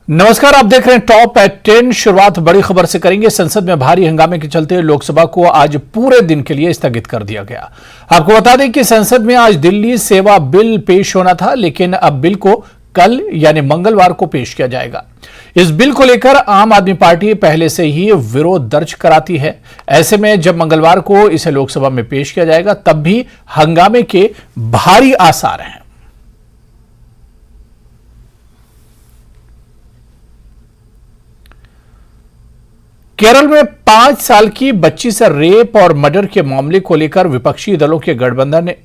नमस्कार, आप देख रहे हैं टॉप एट 10। शुरुआत बड़ी खबर से करेंगे। संसद में भारी हंगामे के चलते लोकसभा को आज पूरे दिन के लिए स्थगित कर दिया गया। आपको बता दें कि संसद में आज दिल्ली सेवा बिल पेश होना था, लेकिन अब बिल को कल यानी मंगलवार को पेश किया जाएगा। इस बिल को लेकर आम आदमी पार्टी पहले से ही विरोध दर्ज कराती है। ऐसे में जब मंगलवार को इसे लोकसभा में पेश किया जाएगा, तब भी हंगामे के भारी आसार हैं। केरल में 5 साल की बच्ची से रेप और मर्डर के मामले को लेकर विपक्षी दलों के गठबंधन ने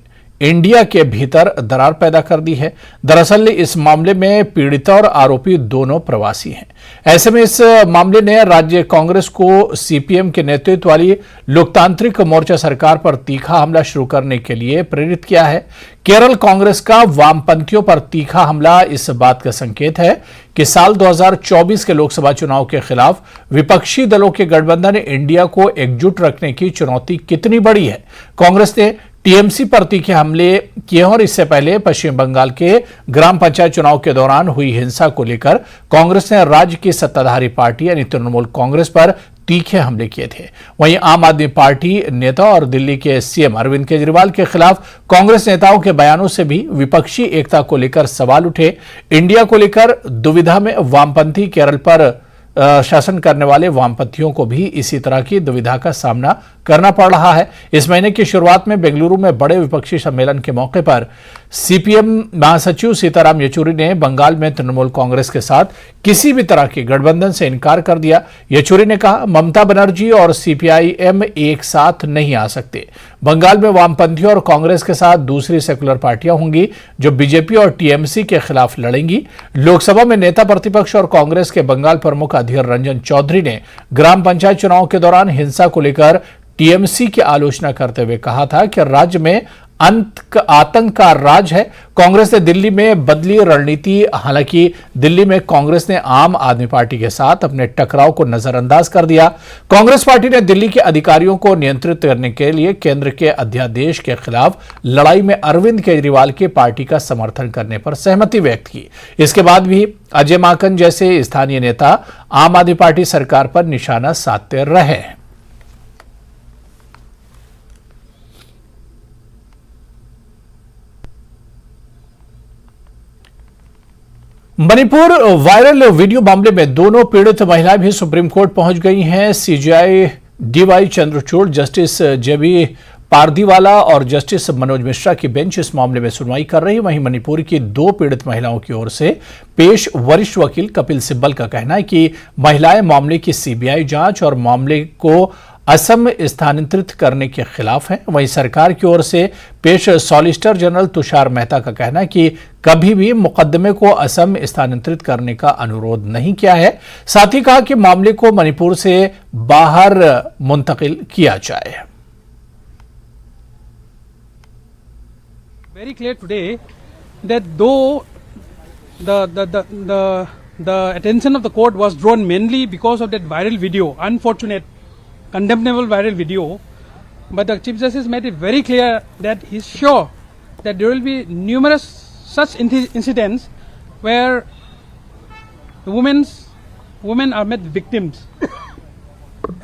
इंडिया के भीतर दरार पैदा कर दी है। दरअसल इस मामले में पीड़िता और आरोपी दोनों प्रवासी हैं। ऐसे में इस मामले ने राज्य कांग्रेस को सीपीएम के नेतृत्व वाली लोकतांत्रिक मोर्चा सरकार पर तीखा हमला शुरू करने के लिए प्रेरित किया है। केरल कांग्रेस का वामपंथियों पर तीखा हमला इस बात का संकेत है कि साल 2024 के लोकसभा चुनाव के खिलाफ विपक्षी दलों के गठबंधन इंडिया को एकजुट रखने की चुनौती कितनी बड़ी है। कांग्रेस ने टीएमसी पर तीखे हमले किए और इससे पहले पश्चिम बंगाल के ग्राम पंचायत चुनाव के दौरान हुई हिंसा को लेकर कांग्रेस ने राज्य की सत्ताधारी पार्टी यानी तृणमूल कांग्रेस पर तीखे हमले किए थे। वहीं आम आदमी पार्टी नेता और दिल्ली के सीएम अरविंद केजरीवाल के खिलाफ कांग्रेस नेताओं के बयानों से भी विपक्षी एकता को लेकर सवाल उठे। इंडिया को लेकर दुविधा में वामपंथी केरल पर शासन करने वाले वामपंथियों को भी इसी तरह की दुविधा का सामना करना पड़ रहा है। इस महीने की शुरुआत में बेंगलुरु में बड़े विपक्षी सम्मेलन के मौके पर सीपीएम महासचिव सीताराम येचुरी ने बंगाल में तृणमूल कांग्रेस के साथ किसी भी तरह के गठबंधन से इनकार कर दिया। येचुरी ने कहा, ममता बनर्जी और सीपीआईएम एक साथ नहीं आ सकते। बंगाल में वामपंथियों और कांग्रेस के साथ दूसरी सेकुलर पार्टियां होंगी जो बीजेपी और टीएमसी के खिलाफ लड़ेंगी। लोकसभा में नेता प्रतिपक्ष और कांग्रेस के बंगाल प्रमुख अधीर रंजन चौधरी ने ग्राम पंचायत चुनाव के दौरान हिंसा को लेकर टीएमसी की आलोचना करते हुए कहा था कि राज्य में आतंक का राज है। कांग्रेस ने दिल्ली में बदली रणनीति। हालांकि दिल्ली में कांग्रेस ने आम आदमी पार्टी के साथ अपने टकराव को नजरअंदाज कर दिया। कांग्रेस पार्टी ने दिल्ली के अधिकारियों को नियंत्रित करने के लिए केंद्र के अध्यादेश के खिलाफ लड़ाई में अरविंद केजरीवाल की पार्टी का समर्थन करने पर सहमति व्यक्त की। इसके बाद भी अजय माकन जैसे स्थानीय नेता आम आदमी पार्टी सरकार पर निशाना साधते रहे। मणिपुर वायरल वीडियो मामले में दोनों पीड़ित महिलाएं भी सुप्रीम कोर्ट पहुंच गई हैं। सीजेआई डीवाई चंद्रचूड़, जस्टिस जेबी पारदीवाला और जस्टिस मनोज मिश्रा की बेंच इस मामले में सुनवाई कर रही है। वहीं मणिपुर की 2 पीड़ित महिलाओं की ओर से पेश वरिष्ठ वकील कपिल सिब्बल का कहना है कि महिलाएं मामले की सीबीआई जांच और मामले को असम स्थानांतरित करने के खिलाफ हैं। वहीं सरकार की ओर से पेश सॉलिसिटर जनरल तुषार मेहता का कहना है कि कभी भी मुकदमे को असम स्थानांतरित करने का अनुरोध नहीं किया है। साथ ही कहा कि मामले को मणिपुर से बाहर मुंतकिल किया जाए। Very clear today that though the attention of the court was drawn mainly because of that viral video, unfortunate, condemnable viral video, but the Chief Justice made it very clear that he's sure that there will be numerous such incidents where the women are made victims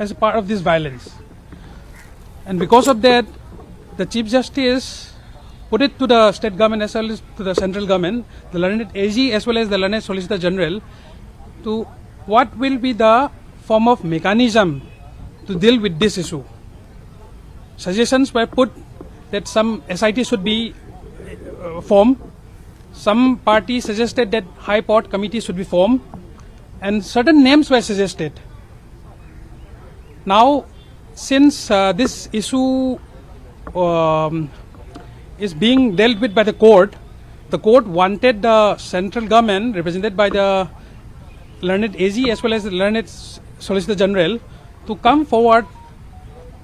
as a part of this violence, and because of that, the Chief Justice put it to the state government as well as to the central government, the learned AG as well as the learned Solicitor General, to what will be the form of mechanism to deal with this issue. Suggestions were put that some SIT should be formed. Some parties suggested that High Court Committee should be formed, and certain names were suggested. Now, since this issue is being dealt with by the court wanted the central government represented by the learned AG as well as the learned Solicitor General to come forward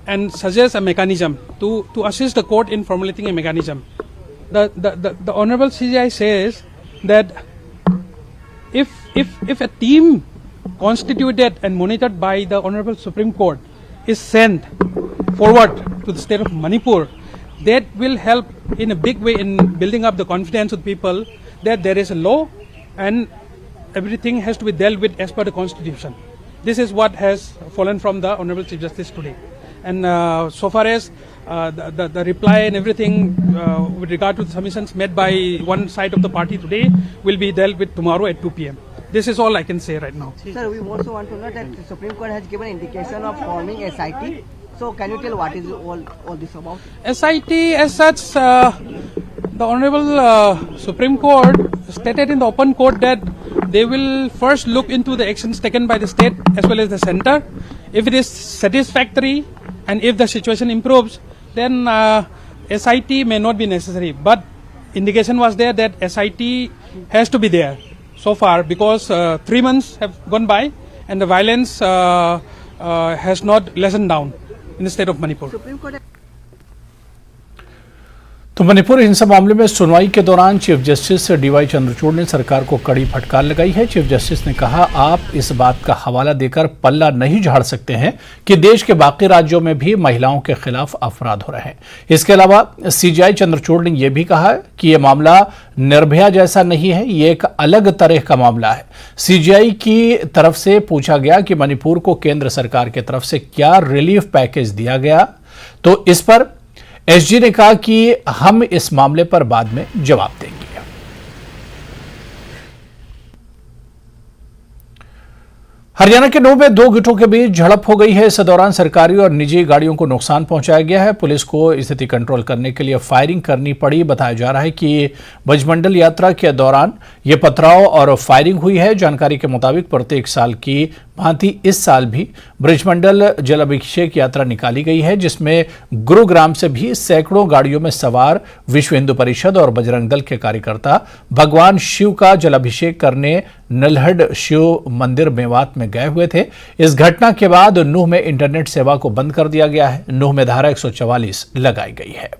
and suggest a mechanism to assist the court in formulating a mechanism. The Honorable CJI says that if a team constituted and monitored by the Honorable Supreme Court is sent forward to the state of Manipur, that will help in a big way in building up the confidence of people that there is a law and everything has to be dealt with as per the Constitution. This is what has fallen from the Honorable Chief Justice today. And so far as the reply and everything with regard to the submissions made by one side of the party today will be dealt with tomorrow at 2 p.m. This is all I can say right now. Sir, we also want to know that the Supreme Court has given indication of forming SIT. So can you tell what is all this about? SIT as such, the Honorable Supreme Court stated in the open court that they will first look into the actions taken by the state as well as the center. If it is satisfactory and if the situation improves, then SIT may not be necessary. But indication was there that SIT has to be there so far because 3 months have gone by and the violence has not lessened down in the state of Manipur. Supreme Court. तो मणिपुर हिंसा मामले में सुनवाई के दौरान chief justice D Y Chandrachud ने सरकार को कड़ी फटकार लगाई है। चीफ जस्टिस ने कहा, आप इस बात का हवाला देकर पल्ला नहीं झाड़ सकते हैं कि देश के बाकी राज्यों में भी महिलाओं के खिलाफ अपराध हो रहे हैं। इसके अलावा सीजेआई चंद्रचूड़ ने यह भी कहा कि यह मामला निर्भया जैसा नहीं है, ये एक अलग तरह का मामला है। सीजेआई की तरफ से पूछा गया कि मणिपुर को केंद्र सरकार की तरफ से क्या रिलीफ पैकेज दिया गया, तो इस पर एसजी ने कहा कि हम इस मामले पर बाद में जवाब देंगे। हरियाणा के नूह में 2 गुटों के बीच झड़प हो गई है। इस दौरान सरकारी और निजी गाड़ियों को नुकसान पहुंचाया गया है। पुलिस को स्थिति कंट्रोल करने के लिए फायरिंग करनी पड़ी। बताया जा रहा है कि ब्रजमंडल यात्रा के दौरान यह पथराव और फायरिंग हुई है। जानकारी के मुताबिक प्रत्येक साल की भांति इस साल भी ब्रजमंडल जलाभिषेक यात्रा निकाली गई है, जिसमें गुरुग्राम से भी सैकड़ों गाड़ियों में सवार विश्व हिंदू परिषद और बजरंग दल के कार्यकर्ता भगवान शिव का जलाभिषेक करने नल्हड शिव मंदिर मेवात में गए हुए थे। इस घटना के बाद नूह में इंटरनेट सेवा को बंद कर दिया गया है। नूह में धारा 144 लगाई गई है।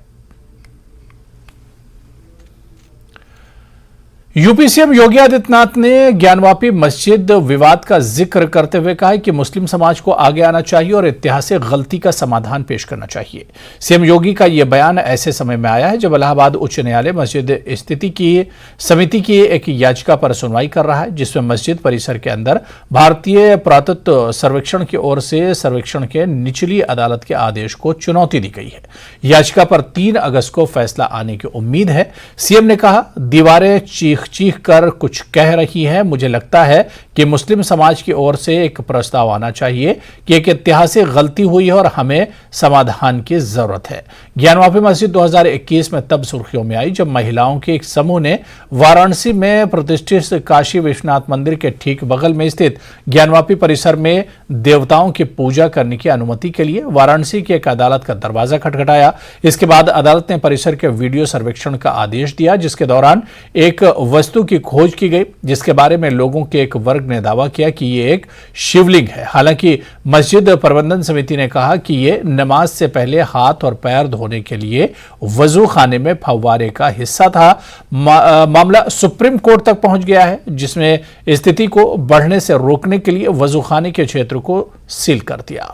यूपी सीएम योगी आदित्यनाथ ने ज्ञानवापी मस्जिद विवाद का जिक्र करते हुए कहा कि मुस्लिम समाज को आगे आना चाहिए और ऐतिहासिक गलती का समाधान पेश करना चाहिए। सीएम योगी का यह बयान ऐसे समय में आया है जब इलाहाबाद उच्च न्यायालय मस्जिद स्थिति की समिति की एक याचिका पर सुनवाई कर रहा है, जिसमें मस्जिद परिसर के अंदर भारतीय पुरातत्व सर्वेक्षण की ओर से सर्वेक्षण के निचली अदालत के आदेश को चुनौती दी गई है। याचिका पर 3 अगस्त को फैसला आने की उम्मीद है। सीएम ने कहा, दीवारें चीख कर कुछ कह रही है। मुझे लगता है कि मुस्लिम समाज की ओर से एक प्रस्ताव आना चाहिए कि एक ऐतिहासिक गलती हुई है और हमें समाधान की जरूरत है। ज्ञानवापी मस्जिद 2021 में तब सुर्खियों में आई जब महिलाओं के एक समूह ने वाराणसी में प्रतिष्ठित काशी विश्वनाथ मंदिर के ठीक बगल में स्थित ज्ञानवापी परिसर में देवताओं की पूजा करने की अनुमति के लिए वाराणसी की एक अदालत का दरवाजा खटखटाया। इसके बाद अदालत ने परिसर के वीडियो सर्वेक्षण का आदेश दिया, जिसके दौरान एक वस्तु की खोज की गई, जिसके बारे में लोगों के एक वर्ग ने दावा किया कि यह एक शिवलिंग है। हालांकि मस्जिद प्रबंधन समिति ने कहा कि यह नमाज से पहले हाथ और पैर धोने के लिए वजू खाने में फव्वारे का हिस्सा था। मामला सुप्रीम कोर्ट तक पहुंच गया है, जिसमें स्थिति को बढ़ने से रोकने के लिए वजू खाने के क्षेत्र को सील कर दिया।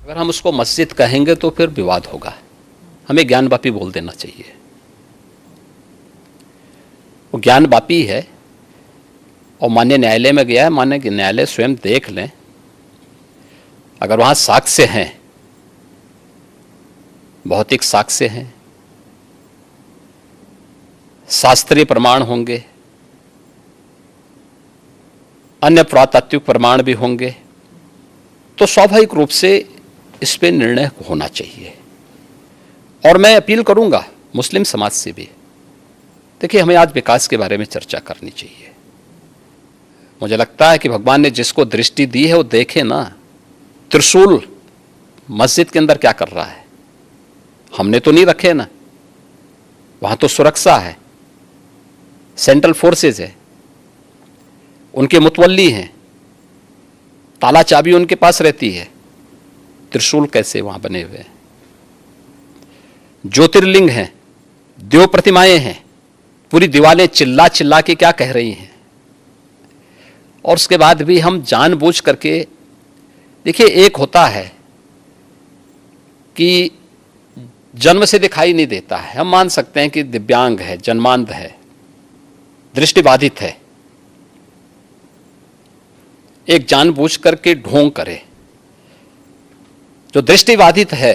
अगर हम उसको मस्जिद कहेंगे तो फिर विवाद होगा। हमें ज्ञानवापी बोल देना चाहिए। वो ज्ञानवापी है और माननीय न्यायालय में गया है। माननीय न्यायालय स्वयं देख लें, अगर वहाँ साक्ष्य हैं, भौतिक साक्ष्य हैं, शास्त्रीय प्रमाण होंगे, अन्य पुरातात्विक प्रमाण भी होंगे, तो स्वाभाविक रूप से इस पे निर्णय होना चाहिए। और मैं अपील करूंगा मुस्लिम समाज से भी, देखिए हमें आज विकास के बारे में चर्चा करनी चाहिए। मुझे लगता है कि भगवान ने जिसको दृष्टि दी है वो देखे ना, त्रिशूल मस्जिद के अंदर क्या कर रहा है। हमने तो नहीं रखे ना, वहां तो सुरक्षा है, सेंट्रल फोर्सेस है, उनके मुतवल्ली हैं, ताला चाबी उनके पास रहती है। त्रिशूल कैसे वहां बने हुए हैं? ज्योतिर्लिंग हैं, देव प्रतिमाएं हैं, पूरी दीवारें चिल्ला चिल्ला के क्या कह रही हैं। और उसके बाद भी हम जानबूझ करके, देखिए एक होता है कि जन्म से दिखाई नहीं देता है, हम मान सकते हैं कि दिव्यांग है, जन्मांध है, दृष्टिबाधित है, एक जानबूझ करके ढोंग करे। जो दृष्टिबाधित है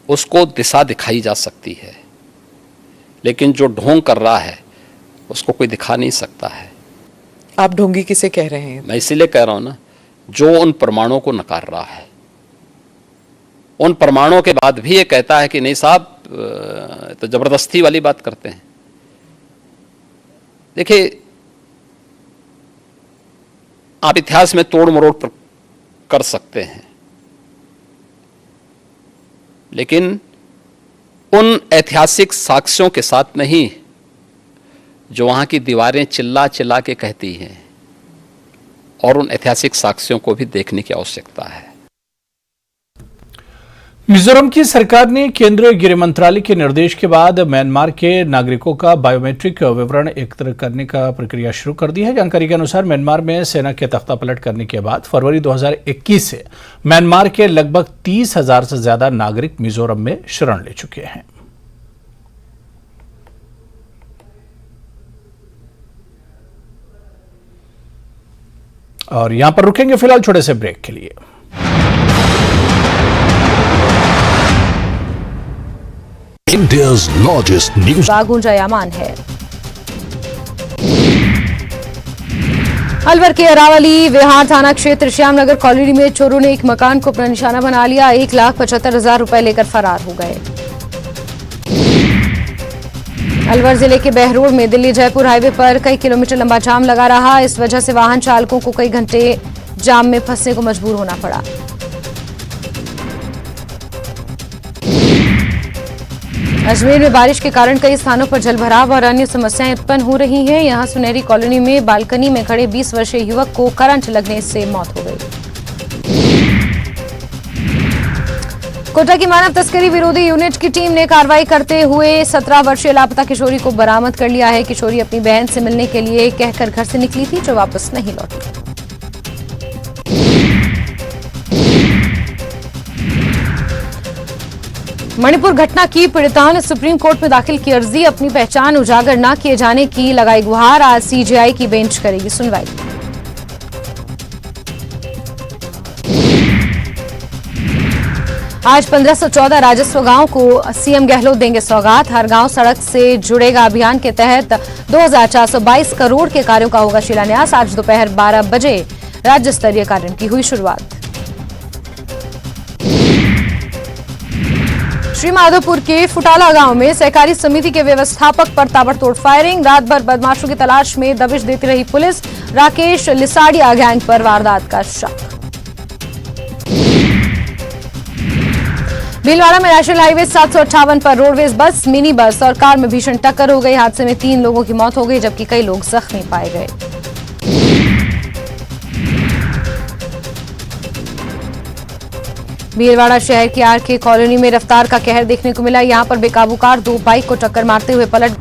उसको दिशा दिखाई जा सकती है, लेकिन जो ढोंग कर रहा है उसको कोई दिखा नहीं सकता है। आप ढोंगी किसे कह रहे हैं? मैं इसीलिए कह रहा हूं ना, जो उन प्रमाणों को नकार रहा है, उन प्रमाणों के बाद भी ये कहता है कि नहीं साहब, तो जबरदस्ती वाली बात करते हैं। देखिए, आप इतिहास में तोड़ मरोड़ कर सकते हैं, लेकिन उन ऐतिहासिक साक्ष्यों के साथ नहीं जो वहां की दीवारें चिल्ला चिल्ला के कहती हैं, और उन ऐतिहासिक साक्ष्यों को भी देखने की आवश्यकता है। मिजोरम की सरकार ने केंद्रीय गृह मंत्रालय के निर्देश के बाद म्यांमार के नागरिकों का बायोमेट्रिक विवरण एकत्र करने का प्रक्रिया शुरू कर दी है। जानकारी के अनुसार म्यांमार में सेना के तख्तापलट करने के बाद फरवरी 2021 से म्यांमार के लगभग 30,000 से ज्यादा नागरिक मिजोरम में शरण ले चुके हैं। और यहां पर रुकेंगे फिलहाल छोटे से ब्रेक के लिए। India's largest news गूंजायमान है। अलवर के अरावली विहार थाना क्षेत्र श्यामनगर कॉलोनी में चोरों ने एक मकान को अपना निशाना बना लिया। 1,75,000 रुपए लेकर फरार हो गए। अलवर जिले के बहरोड में दिल्ली जयपुर हाईवे पर कई किलोमीटर लंबा जाम लगा रहा। इस वजह से वाहन चालकों को कई घंटे जाम में फंसने को मजबूर होना पड़ा। अजमेर में बारिश के कारण कई स्थानों पर जलभराव और अन्य समस्याएं उत्पन्न हो रही हैं। यहां सुनहरी कॉलोनी में बालकनी में खड़े 20 वर्षीय युवक को करंट लगने से मौत हो गई। कोटा की मानव तस्करी विरोधी यूनिट की टीम ने कार्रवाई करते हुए 17 वर्षीय लापता किशोरी को बरामद कर लिया है। किशोरी अपनी बहन से मिलने के लिए कहकर घर से निकली थी, जो वापस नहीं लौटी। मणिपुर घटना की पीड़िताओं ने सुप्रीम कोर्ट में दाखिल की अर्जी। अपनी पहचान उजागर न किए जाने की लगाई गुहार। आज सीजेआई की बेंच करेगी सुनवाई। आज 1514 राजस्व गांव को सीएम गहलोत देंगे सौगात। हर गांव सड़क से जुड़ेगा अभियान के तहत 2422 करोड़ के कार्यों का होगा शिलान्यास। आज दोपहर 12 बजे राज्य स्तरीय कार्य की हुई शुरुआत। श्रीमाधोपुर के फुटाला गांव में सहकारी समिति के व्यवस्थापक पर ताबड़तोड़ फायरिंग। रात भर बदमाशों की तलाश में दबिश देती रही पुलिस। राकेश लिसाड़िया गैंग पर वारदात का शक। भीलवाड़ा में नेशनल हाईवे 758 पर रोडवेज बस, मिनी बस और कार में भीषण टक्कर हो गई। हादसे में 3 लोगों की मौत हो गई, जबकि कई लोग जख्मी पाए गए। भीलवाड़ा शहर की आरके कॉलोनी में रफ्तार का कहर देखने को मिला। यहां पर बेकाबू कार 2 बाइक को टक्कर मारते हुए पलट।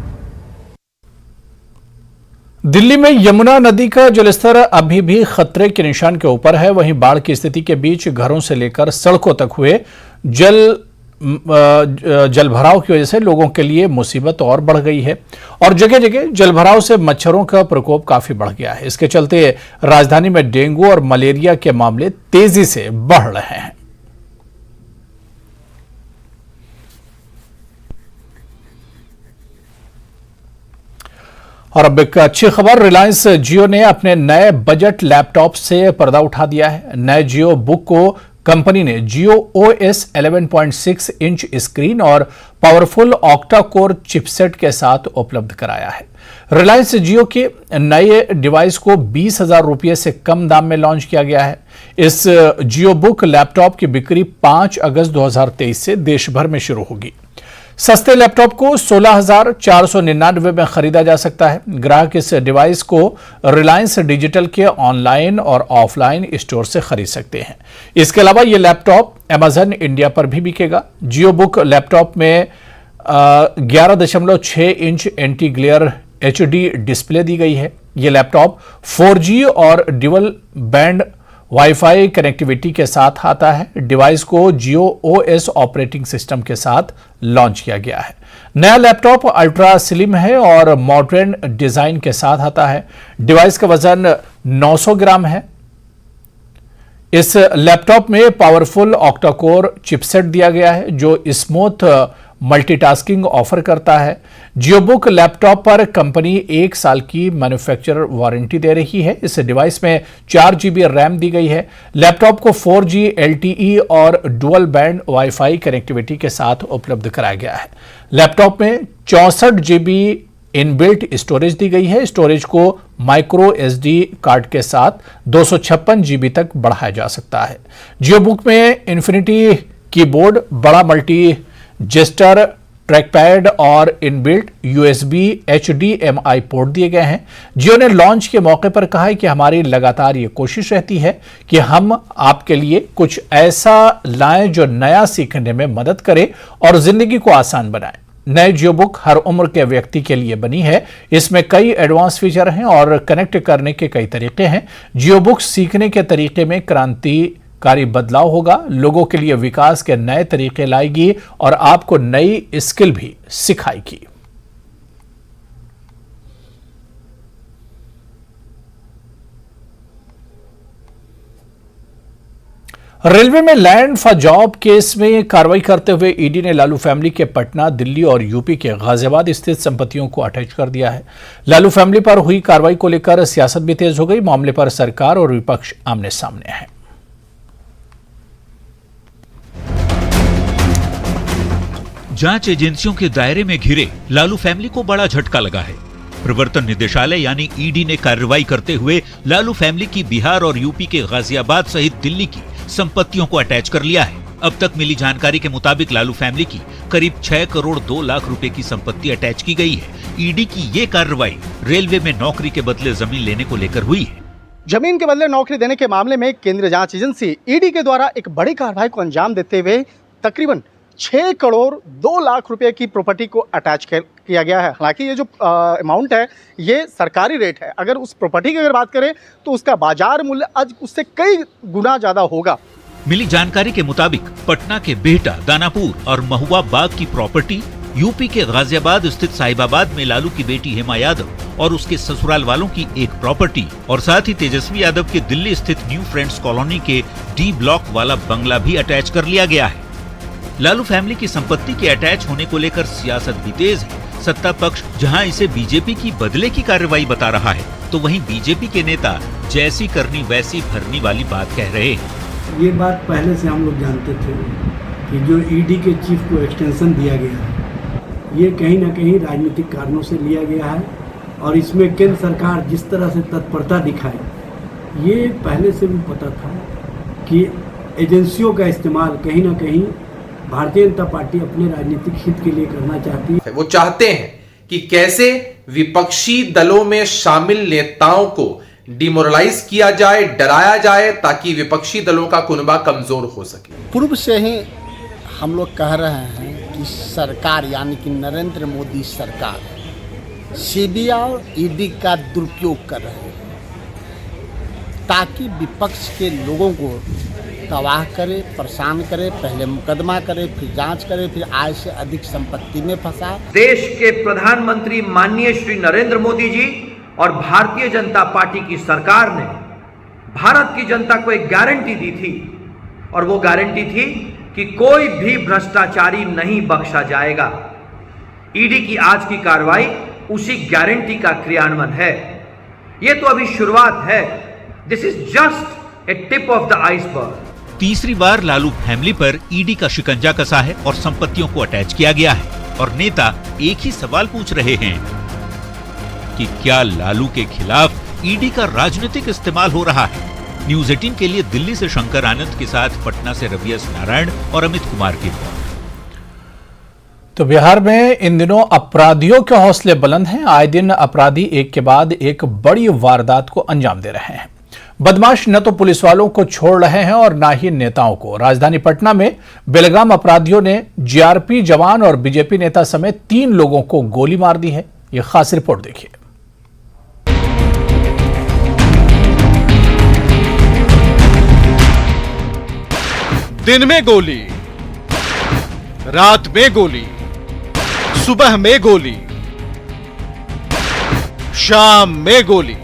दिल्ली में यमुना नदी का जलस्तर अभी भी खतरे के निशान के ऊपर है। वहीं बाढ़ की स्थिति के बीच घरों से लेकर सड़कों तक हुए जलभराव की वजह से लोगों के लिए मुसीबत और बढ़ गई है और जगह जगह जलभराव से मच्छरों का प्रकोप काफी बढ़ गया है। इसके चलते राजधानी में डेंगू और मलेरिया के मामले तेजी से बढ़ रहे हैं। और अब एक अच्छी खबर, रिलायंस जियो ने अपने नए बजट लैपटॉप से पर्दा उठा दिया है। नए जियो बुक को कंपनी ने जियो OS 11.6 इंच स्क्रीन और पावरफुल ऑक्टा कोर चिपसेट के साथ उपलब्ध कराया है। रिलायंस जियो के नए डिवाइस को 20,000 रुपये से कम दाम में लॉन्च किया गया है। इस जियो बुक लैपटॉप की बिक्री 5 अगस्त 2023 से देश भर में शुरू होगी। सस्ते लैपटॉप को 16,499 में खरीदा जा सकता है। ग्राहक इस डिवाइस को रिलायंस डिजिटल के ऑनलाइन और ऑफलाइन स्टोर से खरीद सकते हैं। इसके अलावा यह लैपटॉप अमेजन इंडिया पर भी बिकेगा। जियो बुक लैपटॉप में 11.6 inch anti glare HD display दी गई है। यह लैपटॉप 4G और ड्यूल बैंड वाईफाई कनेक्टिविटी के साथ आता है। डिवाइस को जियो OS ऑपरेटिंग सिस्टम के साथ लॉन्च किया गया है। नया लैपटॉप अल्ट्रा स्लिम है और मॉडर्न डिजाइन के साथ आता है। डिवाइस का वजन 900 ग्राम है। इस लैपटॉप में पावरफुल ऑक्टा कोर चिपसेट दिया गया है जो स्मूथ मल्टीटास्किंग ऑफर करता है। जियोबुक लैपटॉप पर कंपनी 1 साल की मैन्युफैक्चरर वारंटी दे रही है। इस डिवाइस में 4 GB रैम दी गई है। लैपटॉप को 4G LTE और डुअल बैंड वाईफाई कनेक्टिविटी के साथ उपलब्ध कराया गया है। लैपटॉप में 64 GB इनबिल्ट स्टोरेज दी गई है। स्टोरेज को माइक्रो SD कार्ड के साथ 256 GB तक बढ़ाया जा सकता है। जियोबुक में इन्फिनिटी कीबोर्ड, बड़ा मल्टी जेस्टर ट्रैकपैड और इनबिल्ट USB HDMI पोर्ट दिए गए हैं। जियो ने लॉन्च के मौके पर कहा है कि हमारी लगातार ये कोशिश रहती है कि हम आपके लिए कुछ ऐसा लाएं जो नया सीखने में मदद करे और जिंदगी को आसान बनाए। नए जियोबुक हर उम्र के व्यक्ति के लिए बनी है। इसमें कई एडवांस फीचर हैं और कनेक्ट करने के कई तरीके हैं। जियोबुक सीखने के तरीके में क्रांतिकारी बदलाव होगा, लोगों के लिए विकास के नए तरीके लाएगी और आपको नई स्किल भी सिखाएगी। रेलवे में लैंड फॉर जॉब केस में कार्रवाई करते हुए ईडी ने लालू फैमिली के पटना, दिल्ली और यूपी के गाजियाबाद स्थित संपत्तियों को अटैच कर दिया है। लालू फैमिली पर हुई कार्रवाई को लेकर सियासत भी तेज हो गई। मामले पर सरकार और विपक्ष आमने सामने है। जांच एजेंसियों के दायरे में घिरे लालू फैमिली को बड़ा झटका लगा है। प्रवर्तन निदेशालय यानी ईडी ने कार्रवाई करते हुए लालू फैमिली की बिहार और यूपी के गाजियाबाद सहित दिल्ली की संपत्तियों को अटैच कर लिया है। अब तक मिली जानकारी के मुताबिक लालू फैमिली की करीब 6 करोड़ 2 लाख रुपए की संपत्ति अटैच की गई है। ईडी की ये कार्रवाई रेलवे में नौकरी के बदले जमीन लेने को लेकर हुई है। जमीन के बदले नौकरी देने के मामले में केंद्रीय जांच एजेंसी ईडी के द्वारा एक बड़ी कार्रवाई को अंजाम देते हुए तकरीबन 6 करोड़ 2 लाख रुपए की प्रॉपर्टी को अटैच किया गया है। हालांकि ये जो अमाउंट है ये सरकारी रेट है। अगर उस प्रॉपर्टी की अगर बात करें तो उसका बाजार मूल्य आज उससे कई गुना ज्यादा होगा। मिली जानकारी के मुताबिक पटना के बेहटा, दानापुर और महुआ बाग की प्रॉपर्टी, यूपी के गाजियाबाद स्थित साहिबाबाद में लालू की बेटी हेमा यादव और उसके ससुराल वालों की एक प्रॉपर्टी और साथ ही तेजस्वी यादव के दिल्ली स्थित न्यू फ्रेंड्स कॉलोनी के D ब्लॉक वाला बंगला भी अटैच कर लिया गया है। लालू फैमिली की संपत्ति के अटैच होने को लेकर सियासत भी तेज है। सत्ता पक्ष जहां इसे बीजेपी की बदले की कार्रवाई बता रहा है, तो वहीं बीजेपी के नेता जैसी करनी वैसी भरनी वाली बात कह रहे हैं। ये बात पहले से हम लोग जानते थे कि जो ईडी के चीफ को एक्सटेंशन दिया गया है ये कहीं ना कहीं राजनीतिक कारणों से लिया गया है और इसमें केंद्र सरकार जिस तरह से तत्परता दिखाए ये पहले से भी पता था कि एजेंसियों का इस्तेमाल कहीं ना कहीं भारतीय जनता पार्टी अपने राजनीतिक हित के लिए करना चाहती है। वो चाहते हैं कि कैसे विपक्षी दलों में शामिल नेताओं को डिमोरलाइज किया जाए, डराया जाए, ताकि विपक्षी दलों का कुनबा कमजोर हो सके। पूर्व से ही हम लोग कह रहे हैं कि सरकार यानी कि नरेंद्र मोदी सरकार सीबीआई और ईडी का दुरुपयोग कर रहे हैं ताकि विपक्ष के लोगों को तबाह करे, परेशान करे, पहले मुकदमा करे, फिर जांच करे, फिर आय से अधिक संपत्ति में फंसा। देश के प्रधानमंत्री माननीय श्री नरेंद्र मोदी जी और भारतीय जनता पार्टी की सरकार ने भारत की जनता को एक गारंटी दी थी और वो गारंटी थी कि कोई भी भ्रष्टाचारी नहीं बख्शा जाएगा। ईडी की आज की कार्रवाई उसी गारंटी का क्रियान्वयन है। ये तो अभी शुरुआत है। This is just a tip of the iceberg. तीसरी बार लालू फैमिली पर ईडी का शिकंजा कसा है और संपत्तियों को अटैच किया गया है और नेता एक ही सवाल पूछ रहे हैं कि क्या लालू के खिलाफ ईडी का राजनीतिक इस्तेमाल हो रहा है। न्यूज 18 के लिए दिल्ली से शंकर आनंद के साथ पटना से रवि एस नारायण और अमित कुमार की रिपोर्ट। तो बिहार में इन दिनों अपराधियों के हौसले बुलंद हैं। आए दिन अपराधी एक के बाद एक बड़ी वारदात को अंजाम दे रहे हैं। बदमाश न तो पुलिस वालों को छोड़ रहे हैं और न ही नेताओं को। राजधानी पटना में बेलगाम अपराधियों ने जीआरपी जवान और बीजेपी नेता समेत 3 लोगों को गोली मार दी है। यह खास रिपोर्ट देखिए। दिन में गोली, रात में गोली, सुबह में गोली, शाम में गोली।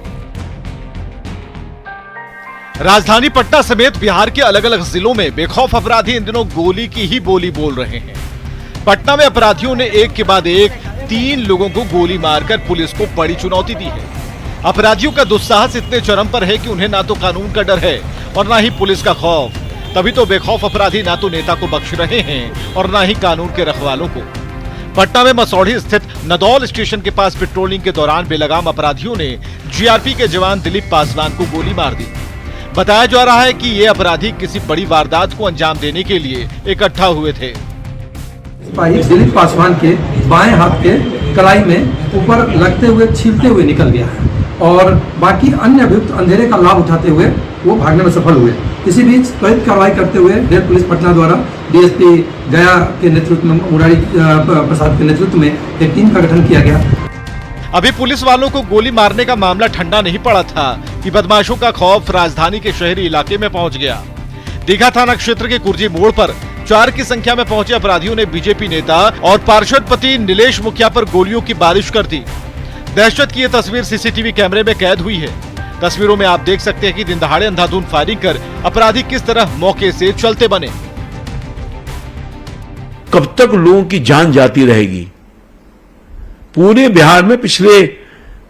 राजधानी पटना समेत बिहार के अलग अलग जिलों में बेखौफ अपराधी इन दिनों गोली की ही बोली बोल रहे हैं। पटना में अपराधियों ने एक के बाद एक 3 लोगों को गोली मारकर पुलिस को बड़ी चुनौती दी है। अपराधियों का दुस्साहस इतने चरम पर है कि उन्हें ना तो कानून का डर है और ना ही पुलिस का खौफ। तभी तो बेखौफ अपराधी ना तो नेता को बख्श रहे हैं और ना ही कानून के रखवालों को। पटना में मसौढ़ी स्थित नदौल स्टेशन के पास पेट्रोलिंग के दौरान बेलगाम अपराधियों ने जीआरपी के जवान दिलीप पासवान को गोली मार दी। बताया जा रहा है कि ये अपराधी किसी बड़ी वारदात को अंजाम देने के लिए इकट्ठा हुए थे। दिलीप पासवान के बाएं हाथ के कलाई में ऊपर लगते हुए छीलते हुए निकल गया है और बाकी अन्य अभियुक्त अंधेरे का लाभ उठाते हुए वो भागने में सफल हुए। इसी बीच त्वरित कार्रवाई करते हुए रेल पुलिस पटना द्वारा डीएसपी गया के नेतृत्व में, मुरारी प्रसाद के नेतृत्व में एक टीम का गठन किया गया। अभी पुलिस वालों को गोली मारने का मामला ठंडा नहीं पड़ा था कि बदमाशों का खौफ राजधानी के शहरी इलाके में पहुंच गया। दीघा थाना क्षेत्र के कुर्जी मोड़ पर 4 की संख्या में पहुंचे अपराधियों ने बीजेपी नेता और पार्षद पति नीलेश मुखिया पर गोलियों की बारिश कर दी। दहशत की यह तस्वीर सीसीटीवी कैमरे में कैद हुई है। तस्वीरों में आप देख सकते हैं कि दिन दहाड़े अंधाधुंध फायरिंग कर अपराधी किस तरह मौके से चलते बने। कब तक लोगों की जान जाती रहेगी? पूरे बिहार में पिछले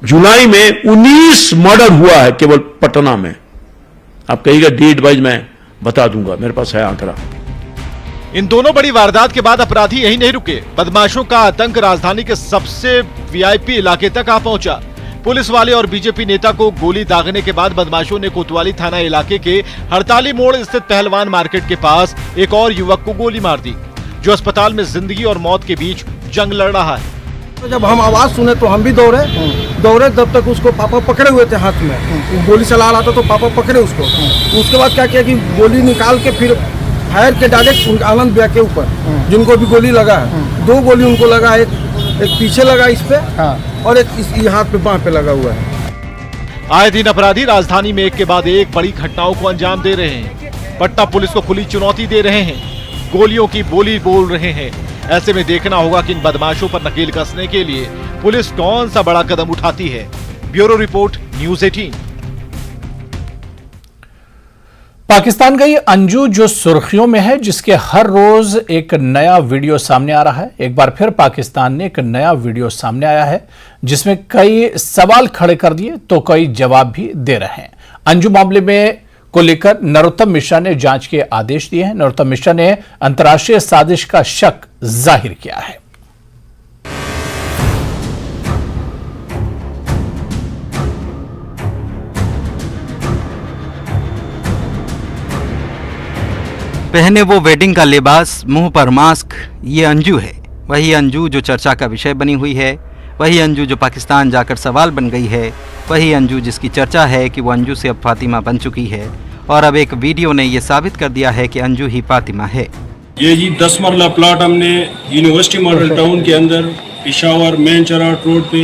जुलाई में 19 मर्डर हुआ है केवल पटना में। आप कहिएगा डेट वाइज मैं बता दूंगा, मेरे पास है आंकड़ा। इन दोनों बड़ी वारदात के बाद अपराधी यहीं नहीं रुके। बदमाशों का आतंक राजधानी के सबसे वीआईपी इलाके तक आ पहुंचा। पुलिस वाले और बीजेपी नेता को गोली दागने के बाद बदमाशों ने कोतवाली थाना इलाके के हड़ताली मोड़ स्थित पहलवान मार्केट के पास एक और युवक को गोली मार दी, जो अस्पताल में जिंदगी और मौत के बीच जंग लड़ रहा है। तो जब हम आवाज सुने तो हम भी दौड़े तब तक उसको पापा पकड़े हुए थे हाथ में। गोली चला रहा था तो पापा पकड़े उसको। उसके बाद क्या किया कि गोली निकाल के फिर फायर के डायरेक्ट आनंद भैया के ऊपर, जिनको भी गोली लगा है, 2 गोली उनको लगा, एक पीछे लगा इस पे और एक इस हाथ पे बांह पे लगा हुआ है। आए दिन अपराधी राजधानी में एक के बाद एक बड़ी घटनाओं को अंजाम दे रहे हैं। पटना पुलिस को खुली चुनौती दे रहे हैं, गोलियों की बोली बोल रहे हैं। ऐसे में देखना होगा कि इन बदमाशों पर नकेल कसने के लिए पुलिस कौन सा बड़ा कदम उठाती है। Bureau report, news 18। पाकिस्तान का ये अंजू जो सुर्खियों में है, जिसके हर रोज एक नया वीडियो सामने आ रहा है। एक बार फिर पाकिस्तान ने एक नया वीडियो सामने आया है जिसमें कई सवाल खड़े कर दिए तो कई जवाब भी दे रहे हैं। अंजू मामले में को लेकर नरोत्तम मिश्रा ने जांच के आदेश दिए हैं। नरोत्तम मिश्रा ने अंतर्राष्ट्रीय साजिश का शक जाहिर किया है। पहने वो वेडिंग का लिबास, मुंह पर मास्क, ये अंजू है। वही अंजू जो चर्चा का विषय बनी हुई है, वही अंजू जो पाकिस्तान जाकर सवाल बन गई है, वही अंजू जिसकी चर्चा है कि वो अंजू से अब फातिमा बन चुकी है। और अब एक वीडियो ने ये साबित कर दिया है कि अंजू ही फातिमा है। ये जी 10 मरला प्लॉट हमने यूनिवर्सिटी मॉडल टाउन के अंदर पेशावर मेन चराट रोड पे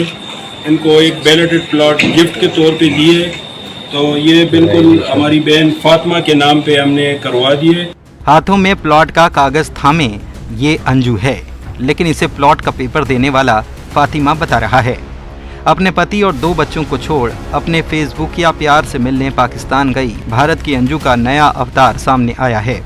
इनको एक बैलेटेड प्लॉट गिफ्ट के तौर पे दिए। तो ये बिल्कुल हमारी बहन फातिमा के नाम पे हमने करवा दिए। हाथों में प्लॉट का कागज थामे ये अंजू है, लेकिन इसे प्लॉट का पेपर देने वाला फातिमा बता रहा है। अपने पति और 2 बच्चों को छोड़ अपने फेसबुक या प्यार से मिलने पाकिस्तान गई भारत की अंजू का नया अवतार सामने आया है।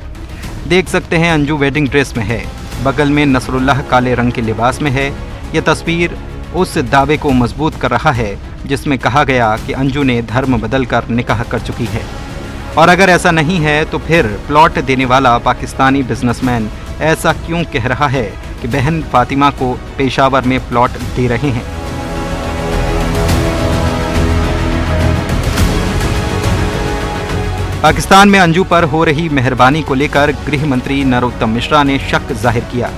देख सकते हैं अंजू वेडिंग ड्रेस में है, बगल में नसरुल्लाह काले रंग के लिबास में है। यह तस्वीर उस दावे को मजबूत कर रहा है जिसमें कहा गया कि अंजू ने धर्म बदलकर निकाह कर चुकी है। और अगर ऐसा नहीं है तो फिर प्लॉट देने वाला पाकिस्तानी बिजनेसमैन ऐसा क्यों कह रहा है कि बहन फातिमा को पेशावर में प्लॉट दे रहे हैं। पाकिस्तान में अंजू पर हो रही मेहरबानी को लेकर गृह मंत्री नरोत्तम मिश्रा ने शक जाहिर किया।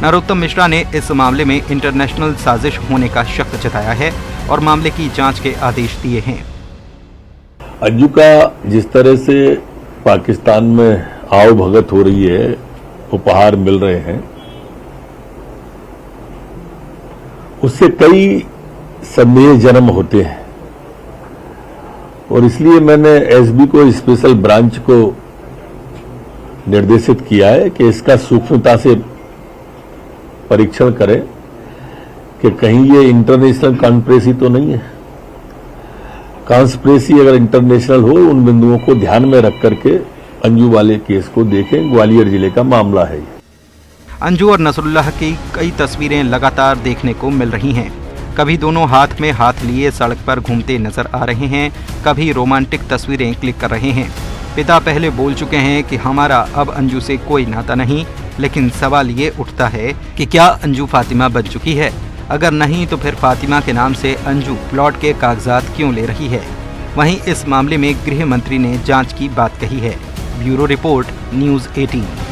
नरोत्तम मिश्रा ने इस मामले में इंटरनेशनल साजिश होने का शक जताया है और मामले की जांच के आदेश दिए हैं। अंजू का जिस तरह से पाकिस्तान में आओ भगत हो रही है, उपहार मिल रहे हैं, उससे कई संदेह जन्म होते हैं और इसलिए मैंने एसबी को स्पेशल ब्रांच को निर्देशित किया है कि इसका सूक्ष्मता से परीक्षण करें कि कहीं ये इंटरनेशनल कॉन्स्पिरेसी तो नहीं है। कॉन्स्पिरेसी अगर इंटरनेशनल हो, उन बिंदुओं को ध्यान में रख करके अंजू वाले केस को देखें। ग्वालियर जिले का मामला है। अंजू और नसरुल्लाह की कई तस्वीरें लगातार देखने को मिल रही हैं। कभी दोनों हाथ में हाथ लिए सड़क पर घूमते नजर आ रहे हैं, कभी रोमांटिक तस्वीरें क्लिक कर रहे हैं। पिता पहले बोल चुके हैं कि हमारा अब अंजू से कोई नाता नहीं, लेकिन सवाल ये उठता है कि क्या अंजू फातिमा बन चुकी है? अगर नहीं तो फिर फातिमा के नाम से अंजू प्लॉट के कागजात क्यों ले रही है? वहीं इस मामले में गृह मंत्री ने जांच की बात कही है। Bureau report, news 18।